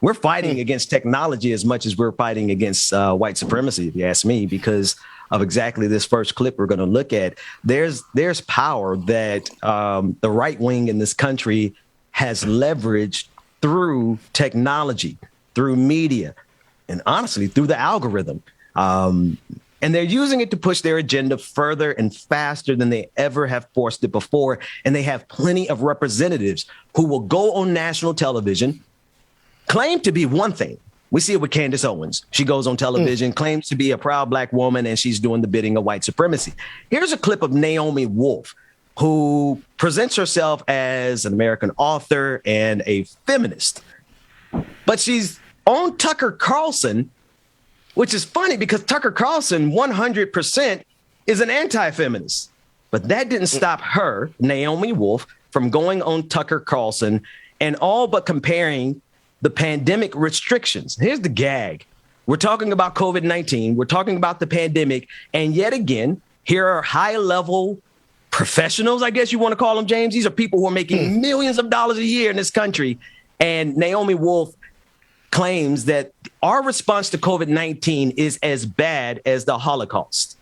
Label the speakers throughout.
Speaker 1: We're fighting against technology as much as we're fighting against white supremacy, if you ask me, because of exactly this first clip we're going to look at. There's power that the right wing in this country has leveraged through technology, through media, and honestly, through the algorithm. And they're using it to push their agenda further and faster than they ever have forced it before. And they have plenty of representatives who will go on national television, claim to be one thing. We see it with Candace Owens. She goes on television, claims to be a proud Black woman, and she's doing the bidding of white supremacy. Here's a clip of Naomi Wolf, who presents herself as an American author and a feminist. But she's on Tucker Carlson, which is funny because Tucker Carlson 100% is an anti-feminist. But that didn't stop her, Naomi Wolf, from going on Tucker Carlson and all but comparing the pandemic restrictions. Here's the gag. We're talking about COVID-19. We're talking about the pandemic. And yet again, here are high-level professionals, I guess you want to call them, James. These are people who are making millions of dollars a year in this country. And Naomi Wolf claims that our response to COVID-19 is as bad as the Holocaust.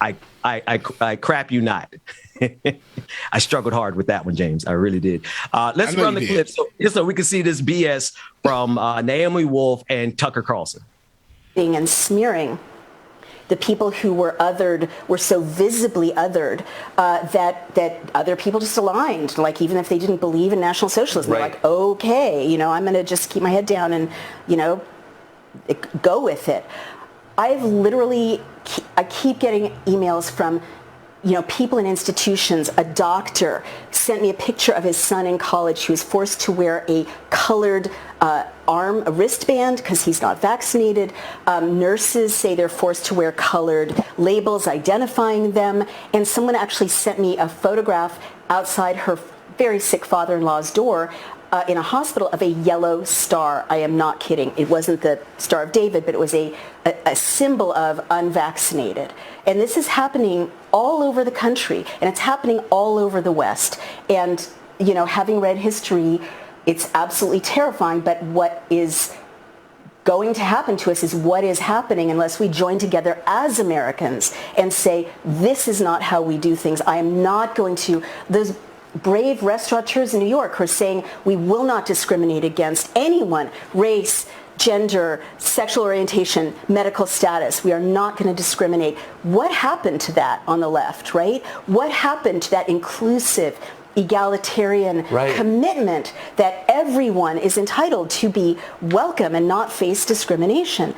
Speaker 1: I crap you not. I struggled hard with that one, James. I really did. Let's run the clip so we can see this BS from Naomi Wolf and Tucker Carlson.
Speaker 2: And smearing the people who were othered, were so visibly othered that other people just aligned. Like, even if they didn't believe in National Socialism, they're like, okay, I'm going to just keep my head down and, go with it. I keep getting emails from, people in institutions. A doctor sent me a picture of his son in college. He was forced to wear a colored a wristband because he's not vaccinated. Nurses say they're forced to wear colored labels identifying them. And someone actually sent me a photograph outside her very sick father-in-law's door in a hospital of a yellow star. I am not kidding. It wasn't the Star of David, but it was a symbol of unvaccinated. And this is happening all over the country, and it's happening all over the West. And, having read history, it's absolutely terrifying, but what is going to happen to us is what is happening unless we join together as Americans and say, this is not how we do things. I am not going to... Those brave restaurateurs in New York who are saying we will not discriminate against anyone, race, gender, sexual orientation, medical status. We are not going to discriminate. What happened to that on the left, right? What happened to that inclusive, egalitarian commitment that everyone is entitled to be welcome and not face discrimination?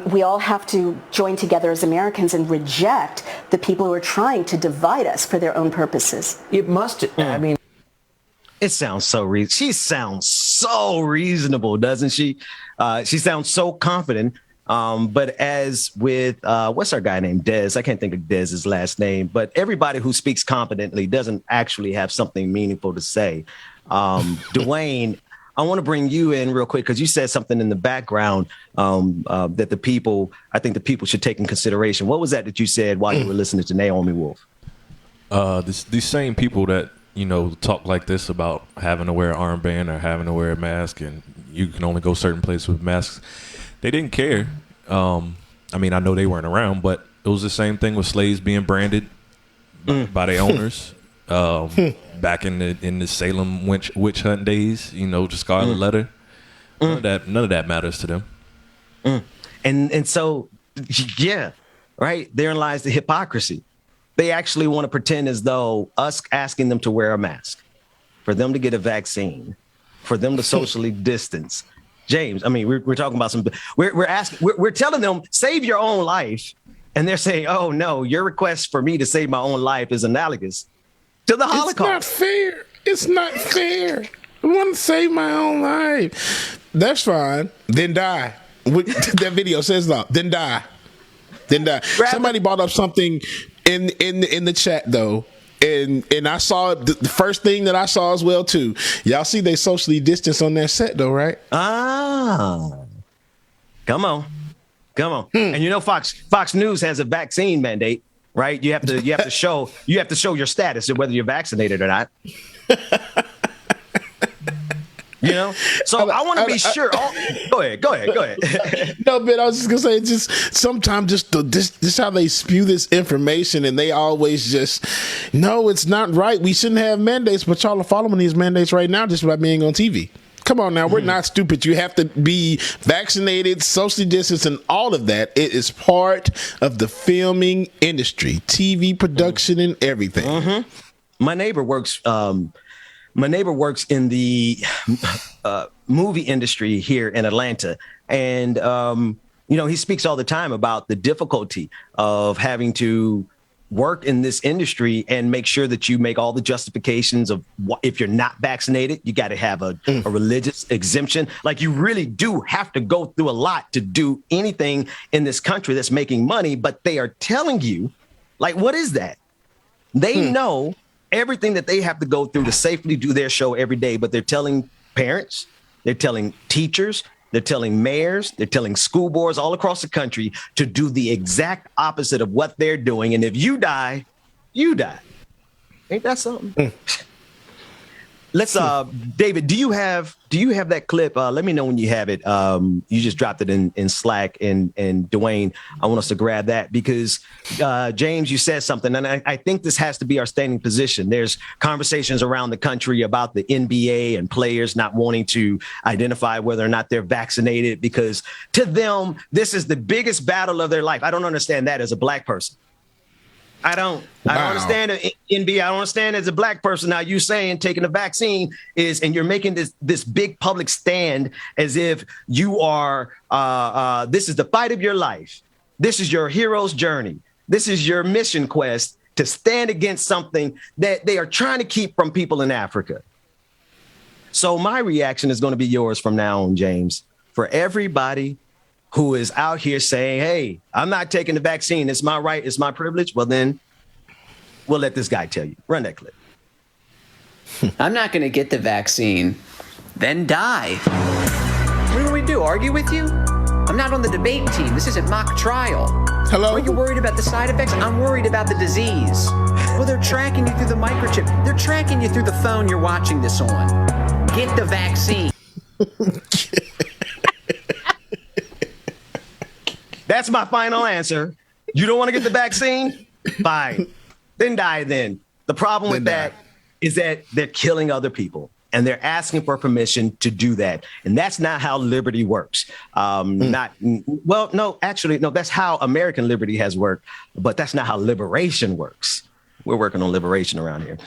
Speaker 2: We all have to join together as Americans and reject the people who are trying to divide us for their own purposes.
Speaker 3: It must. I mean,
Speaker 1: it sounds so she sounds so reasonable, doesn't she? She sounds so confident. But as with what's our guy named Dez? I can't think of Dez's last name, but everybody who speaks confidently doesn't actually have something meaningful to say. Dwayne, I want to bring you in real quick because you said something in the background that I think the people should take in consideration. What was that you said while you were listening to Naomi Wolf?
Speaker 4: These same people that, talk like this about having to wear an armband or having to wear a mask and you can only go certain places with masks. They didn't care. I know they weren't around, but it was the same thing with slaves being branded by their owners. Back in the Salem witch hunt days, the Scarlet Letter, none of that matters to them.
Speaker 1: And so, yeah, right. Therein lies the hypocrisy. They actually want to pretend as though us asking them to wear a mask, for them to get a vaccine, for them to socially distance. James, we're talking about we're telling them save your own life, and they're saying, oh no, your request for me to save my own life is analogous to the Holocaust.
Speaker 5: It's not fair. I want to save my own life. That's fine. Then die. That video says that. Then die. Somebody brought up something in the chat though, and I saw it. The first thing that I saw as well too. Y'all see they socially distance on that set though, right?
Speaker 1: Come on. And Fox News has a vaccine mandate. Right, you have to show your status of whether you're vaccinated or not. You know, so I want to be sure. Go ahead.
Speaker 5: No, but I was just gonna say, just sometimes this how they spew this information, and they always just, no, it's not right. We shouldn't have mandates, but y'all are following these mandates right now just by being on TV. Come on now, we're not stupid. You have to be vaccinated, socially distanced, and all of that. It is part of the filming industry, TV production, and everything.
Speaker 1: My neighbor works. My neighbor works in the movie industry here in Atlanta. And, he speaks all the time about the difficulty of having to work in this industry and make sure that you make all the justifications of if you're not vaccinated, you got to have a religious exemption. Like, you really do have to go through a lot to do anything in this country that's making money. But they are telling you, like, what is that? They know everything that they have to go through to safely do their show every day, but they're telling parents, they're telling teachers, they're telling mayors, they're telling school boards all across the country to do the exact opposite of what they're doing. And if you die, you die. Ain't that something? Let's David, do you have that clip? Let me know when you have it. You just dropped it in Slack, and Dwayne, I want us to grab that because James, you said something, and I think this has to be our standing position. There's conversations around the country about the NBA and players not wanting to identify whether or not they're vaccinated because to them, this is the biggest battle of their life. I don't understand that as a black person. I don't understand NBA. I don't understand as a black person. Now you saying taking the vaccine is, and you're making this big public stand as if you are, this is the fight of your life. This is your hero's journey. This is your mission quest to stand against something that they are trying to keep from people in Africa. So my reaction is going to be yours from now on, James. For everybody who is out here saying, hey, I'm not taking the vaccine, it's my right, it's my privilege, well, then we'll let this guy tell you. Run that clip.
Speaker 3: I'm not going to get the vaccine, then die. What do we do, argue with you? I'm not on the debate team. This isn't mock trial.
Speaker 5: Hello?
Speaker 3: Are you worried about the side effects? I'm worried about the disease. Well, they're tracking you through the microchip. They're tracking you through the phone you're watching this on. Get the vaccine.
Speaker 1: That's my final answer. You don't want to get the vaccine? Fine. Then die then. The problem with that is that they're killing other people and they're asking for permission to do that. And that's not how liberty works. That's how American liberty has worked, but that's not how liberation works. We're working on liberation around here.